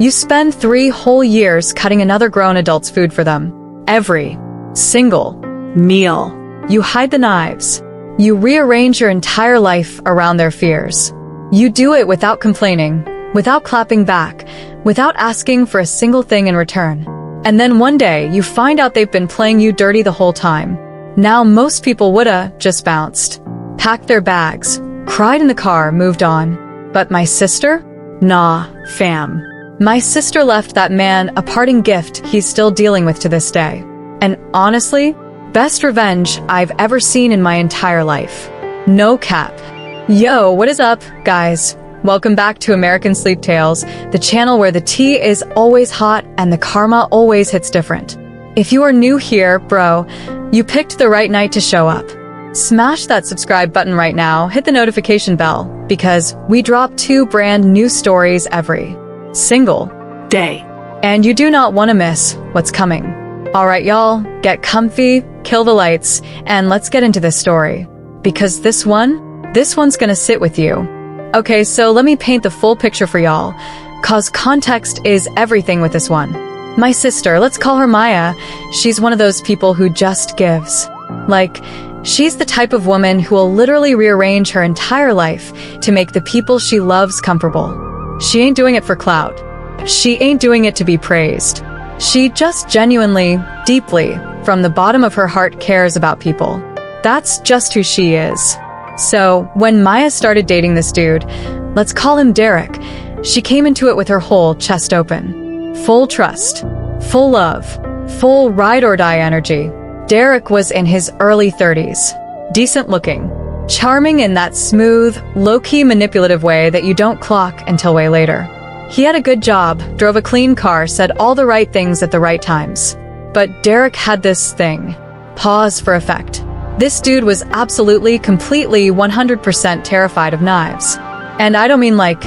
You spend 3 whole years cutting another grown adult's food for them. Every single meal. You hide the knives. You rearrange your entire life around their fears. You do it without complaining, without clapping back, without asking for a single thing in return. And then one day, you find out they've been playing you dirty the whole time. Now most people woulda just bounced, packed their bags, cried in the car, moved on. But my sister? Nah, fam. My sister left that man a parting gift he's still dealing with to this day. And honestly, best revenge I've ever seen in my entire life. No cap. Yo, what is up, guys? Welcome back to American Sleep Tales, the channel where the tea is always hot and the karma always hits different. If you are new here, bro, you picked the right night to show up. Smash that subscribe button right now, hit the notification bell, because we drop 2 brand new stories every single day. And you do not want to miss what's coming. Alright y'all, get comfy, kill the lights, and let's get into this story. Because this one's gonna sit with you. Okay, so let me paint the full picture for y'all, cause context is everything with this one. My sister, let's call her Maya, she's one of those people who just gives. Like, she's the type of woman who will literally rearrange her entire life to make the people she loves comfortable. She ain't doing it for clout. She ain't doing it to be praised. She just genuinely, deeply, from the bottom of her heart cares about people. That's just who she is. So, when Maya started dating this dude, let's call him Derek, she came into it with her whole chest open. Full trust, full love, full ride-or-die energy. Derek was in his early 30s, decent looking, charming in that smooth, low-key manipulative way that you don't clock until way later. He had a good job, drove a clean car, said all the right things at the right times. But Derek had this thing. Pause for effect. This dude was absolutely, completely, 100% terrified of knives. And I don't mean like,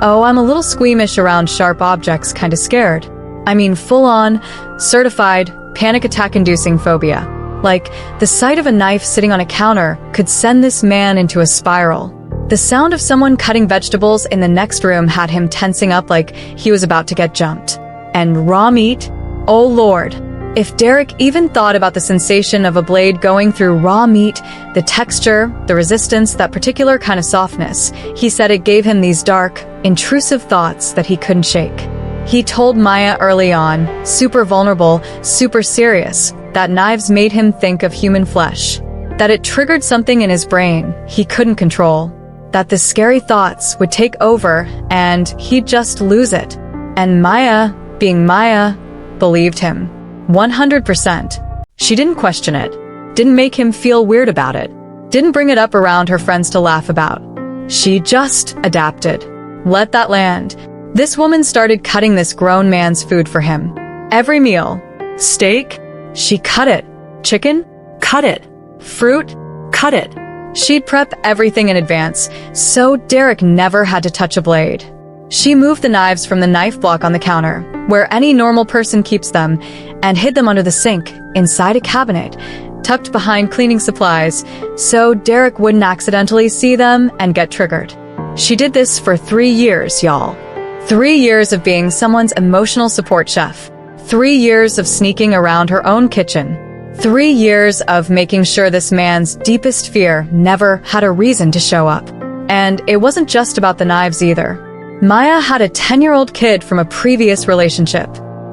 oh, I'm a little squeamish around sharp objects, kinda scared. I mean full-on, certified, panic attack-inducing phobia. Like, the sight of a knife sitting on a counter could send this man into a spiral. The sound of someone cutting vegetables in the next room had him tensing up like he was about to get jumped. And raw meat? Oh lord. If Derek even thought about the sensation of a blade going through raw meat, the texture, the resistance, that particular kind of softness, he said it gave him these dark, intrusive thoughts that he couldn't shake. He told Maya early on, super vulnerable, super serious, that knives made him think of human flesh. That it triggered something in his brain he couldn't control. That the scary thoughts would take over and he'd just lose it. And Maya, being Maya, believed him. 100%. She didn't question it. Didn't make him feel weird about it. Didn't bring it up around her friends to laugh about. She just adapted. Let that land. This woman started cutting this grown man's food for him. Every meal. Steak? She cut it. Chicken? Cut it. Fruit? Cut it. She'd prep everything in advance, so Derek never had to touch a blade. She moved the knives from the knife block on the counter, where any normal person keeps them, and hid them under the sink, inside a cabinet, tucked behind cleaning supplies, so Derek wouldn't accidentally see them and get triggered. She did this for 3 years, y'all. 3 years of being someone's emotional support chef. 3 years of sneaking around her own kitchen. 3 years of making sure this man's deepest fear never had a reason to show up. And it wasn't just about the knives either. Maya had a 10-year-old kid from a previous relationship.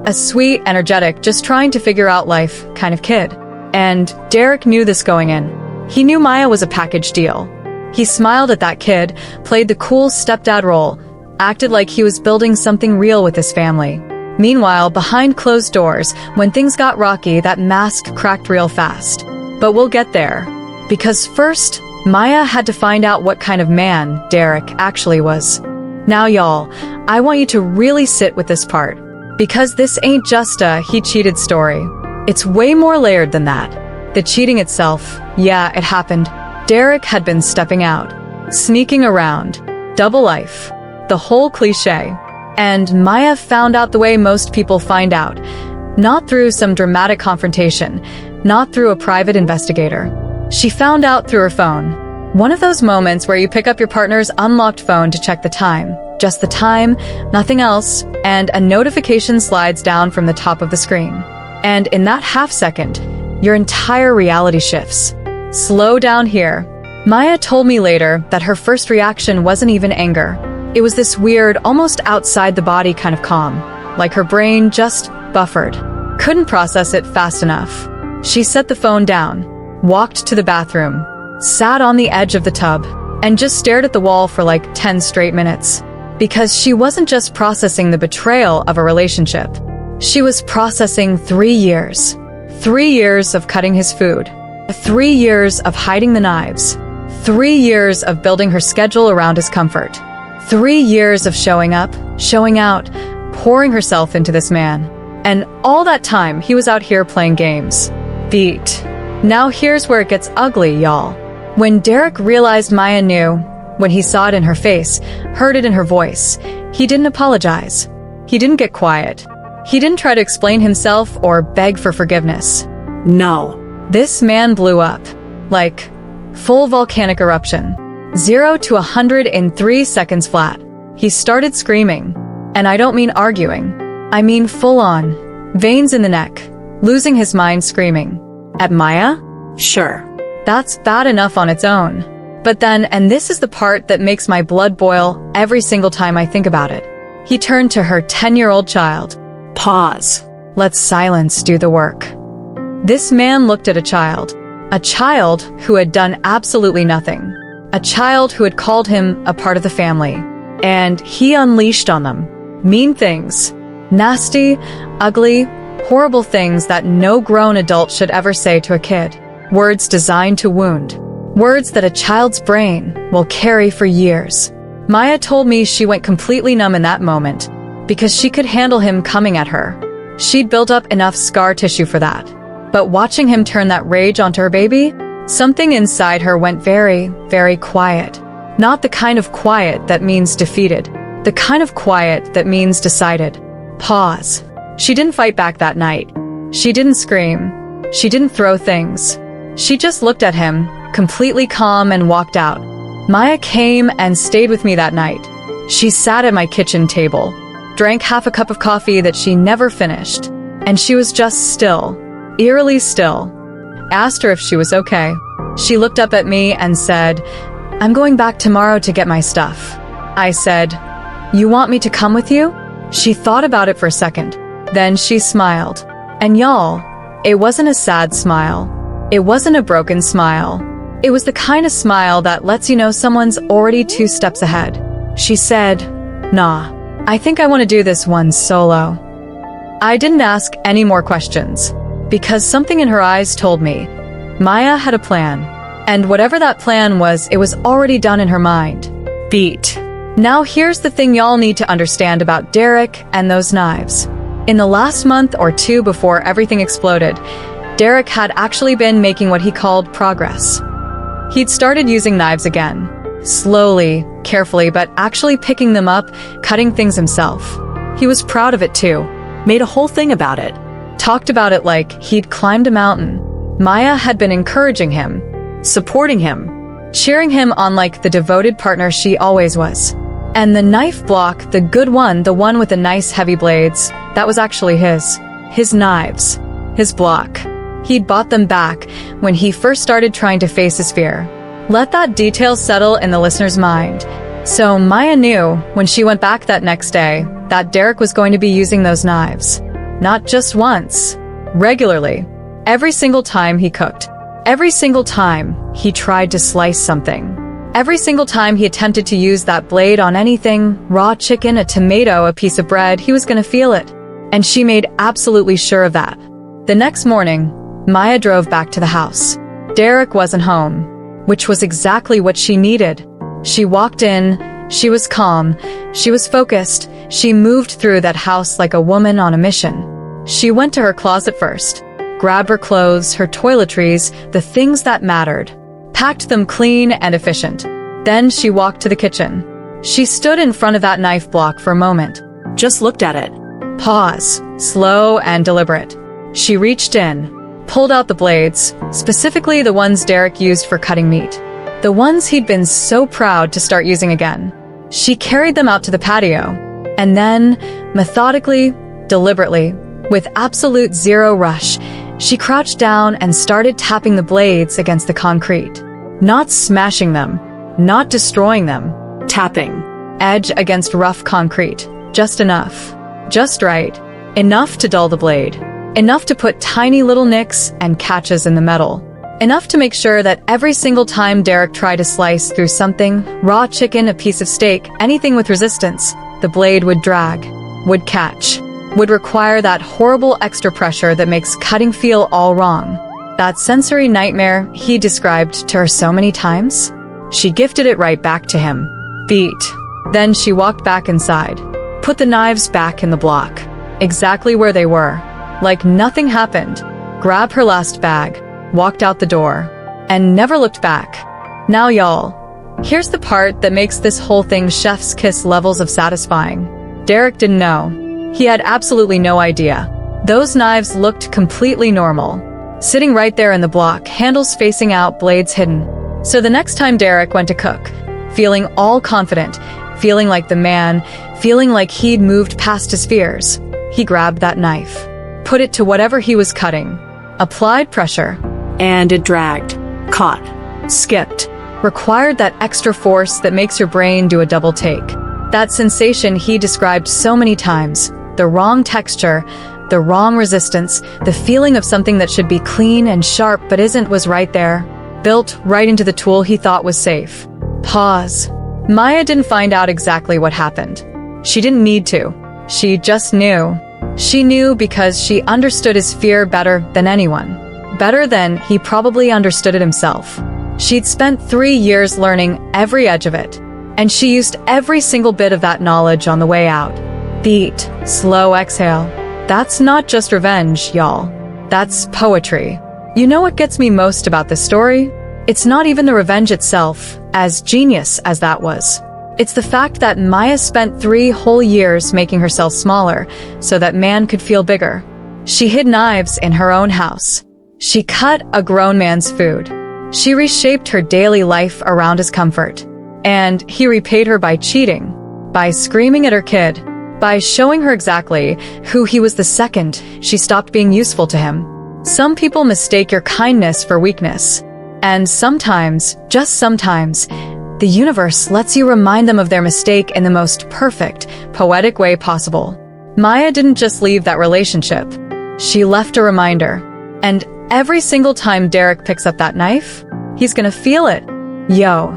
A sweet, energetic, just trying to figure out life kind of kid. And Derek knew this going in. He knew Maya was a package deal. He smiled at that kid, played the cool stepdad role, acted like he was building something real with his family. Meanwhile, behind closed doors, when things got rocky, that mask cracked real fast. But we'll get there. Because first, Maya had to find out what kind of man Derek actually was. Now y'all, I want you to really sit with this part. Because this ain't just a he cheated story. It's way more layered than that. The cheating itself, yeah, it happened. Derek had been stepping out, sneaking around, double life, the whole cliche. And Maya found out the way most people find out. Not through some dramatic confrontation, not through a private investigator. She found out through her phone. One of those moments where you pick up your partner's unlocked phone to check the time, Just the time, nothing else, and a notification slides down from the top of the screen. And in that half second, your entire reality shifts. Slow down here. Maya told me later that her first reaction wasn't even anger. It was this weird, almost outside the body kind of calm, like her brain just buffered. Couldn't process it fast enough. She set the phone down, walked to the bathroom, sat on the edge of the tub, and just stared at the wall for like 10 straight minutes. Because she wasn't just processing the betrayal of a relationship. She was processing 3 years. 3 years of cutting his food. 3 years of hiding the knives. 3 years of building her schedule around his comfort. 3 years of showing up, showing out, pouring herself into this man. And all that time, he was out here playing games. Beat. Now here's where it gets ugly, y'all. When Derek realized Maya knew, when he saw it in her face, heard it in her voice, he didn't apologize. He didn't get quiet. He didn't try to explain himself or beg for forgiveness. No. This man blew up. Like, full volcanic eruption. 0 to 100 in 3 seconds flat. He started screaming. And I don't mean arguing. I mean full on. Veins in the neck. Losing his mind screaming. At Maya? Sure. That's bad enough on its own. But then, and this is the part that makes my blood boil every single time I think about it, he turned to her 10-year-old child. Pause. Let silence do the work. This man looked at a child who had done absolutely nothing, a child who had called him a part of the family, and he unleashed on them mean things, nasty, ugly, horrible things that no grown adult should ever say to a kid. Words designed to wound. Words that a child's brain will carry for years. Maya told me she went completely numb in that moment because she could handle him coming at her. She'd built up enough scar tissue for that. But watching him turn that rage onto her baby, something inside her went very, very quiet. Not the kind of quiet that means defeated. The kind of quiet that means decided. Pause. She didn't fight back that night. She didn't scream. She didn't throw things. She just looked at him, completely calm, and walked out. Maya came and stayed with me that night. She sat at my kitchen table, drank half a cup of coffee that she never finished, and she was just still, eerily still. Asked her if she was okay. She looked up at me and said, "I'm going back tomorrow to get my stuff." I said, "You want me to come with you?" She thought about it for a second. Then she smiled. And y'all, it wasn't a sad smile. It wasn't a broken smile. It was the kind of smile that lets you know someone's already 2 steps ahead. She said, "Nah, I think I want to do this one solo." I didn't ask any more questions, because something in her eyes told me Maya had a plan. And whatever that plan was, it was already done in her mind. Beat. Now here's the thing y'all need to understand about Derek and those knives. In the last month or 2 before everything exploded, Derek had actually been making what he called progress. He'd started using knives again. Slowly, carefully, but actually picking them up, cutting things himself. He was proud of it too. Made a whole thing about it. Talked about it like he'd climbed a mountain. Maya had been encouraging him, supporting him, cheering him on like the devoted partner she always was. And the knife block, the good one, the one with the nice heavy blades, that was actually his. His knives. His block. He'd bought them back when he first started trying to face his fear. Let that detail settle in the listener's mind. So Maya knew, when she went back that next day, that Derek was going to be using those knives. Not just once. Regularly. Every single time he cooked. Every single time he tried to slice something. Every single time he attempted to use that blade on anything, raw chicken, a tomato, a piece of bread, he was going to feel it. And she made absolutely sure of that. The next morning, Maya drove back to the house. Derek wasn't home, which was exactly what she needed. She walked in, she was calm, she was focused, she moved through that house like a woman on a mission. She went to her closet first, grabbed her clothes, her toiletries, the things that mattered, packed them clean and efficient. Then she walked to the kitchen. She stood in front of that knife block for a moment, just looked at it. Pause, slow and deliberate. She reached in, pulled out the blades, specifically the ones Derek used for cutting meat. The ones he'd been so proud to start using again. She carried them out to the patio, and then, methodically, deliberately, with absolute zero rush, she crouched down and started tapping the blades against the concrete. Not smashing them, not destroying them, tapping. Edge against rough concrete. Just enough. Just right. Enough to dull the blade. Enough to put tiny little nicks and catches in the metal. Enough to make sure that every single time Derek tried to slice through something, raw chicken, a piece of steak, anything with resistance, the blade would drag, would catch, would require that horrible extra pressure that makes cutting feel all wrong. That sensory nightmare he described to her so many times. She gifted it right back to him. Beat. Then she walked back inside, put the knives back in the block, exactly where they were, like nothing happened, grabbed her last bag, walked out the door, and never looked back. Now y'all, here's the part that makes this whole thing chef's kiss levels of satisfying. Derek didn't know. He had absolutely no idea. Those knives looked completely normal, sitting right there in the block, handles facing out, blades hidden. So the next time Derek went to cook, feeling all confident, feeling like the man, feeling like he'd moved past his fears, he grabbed that knife, put it to whatever he was cutting, applied pressure, and it dragged, caught, skipped, required that extra force that makes your brain do a double take. That sensation he described so many times, the wrong texture, the wrong resistance, the feeling of something that should be clean and sharp but isn't, was right there, built right into the tool he thought was safe. Pause. Maya didn't find out exactly what happened. She didn't need to. She just knew. She knew because she understood his fear better than anyone. Better than he probably understood it himself. She'd spent 3 years learning every edge of it, and she used every single bit of that knowledge on the way out. Beat, slow exhale. That's not just revenge, y'all. That's poetry. You know what gets me most about this story? It's not even the revenge itself, as genius as that was. It's the fact that Maya spent 3 whole years making herself smaller so that man could feel bigger. She hid knives in her own house. She cut a grown man's food. She reshaped her daily life around his comfort. And he repaid her by cheating, by screaming at her kid, by showing her exactly who he was the second she stopped being useful to him. Some people mistake your kindness for weakness. And sometimes, just sometimes, the universe lets you remind them of their mistake in the most perfect, poetic way possible. Maya didn't just leave that relationship. She left a reminder. And every single time Derek picks up that knife, he's gonna feel it. Yo,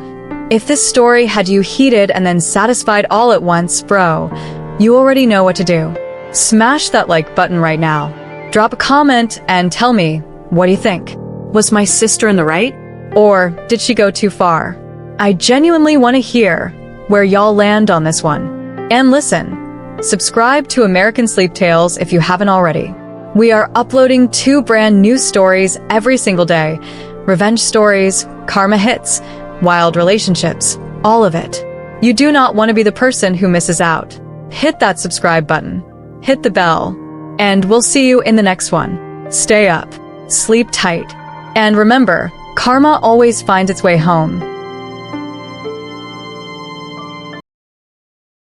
if this story had you heated and then satisfied all at once, bro, you already know what to do. Smash that like button right now. Drop a comment and tell me, what do you think? Was my sister in the right? Or did she go too far? I genuinely want to hear where y'all land on this one. And listen, subscribe to American Sleep Tales if you haven't already. We are uploading 2 brand new stories every single day. Revenge stories, karma hits, wild relationships, all of it. You do not want to be the person who misses out. Hit that subscribe button. Hit the bell. And we'll see you in the next one. Stay up. Sleep tight. And remember, karma always finds its way home.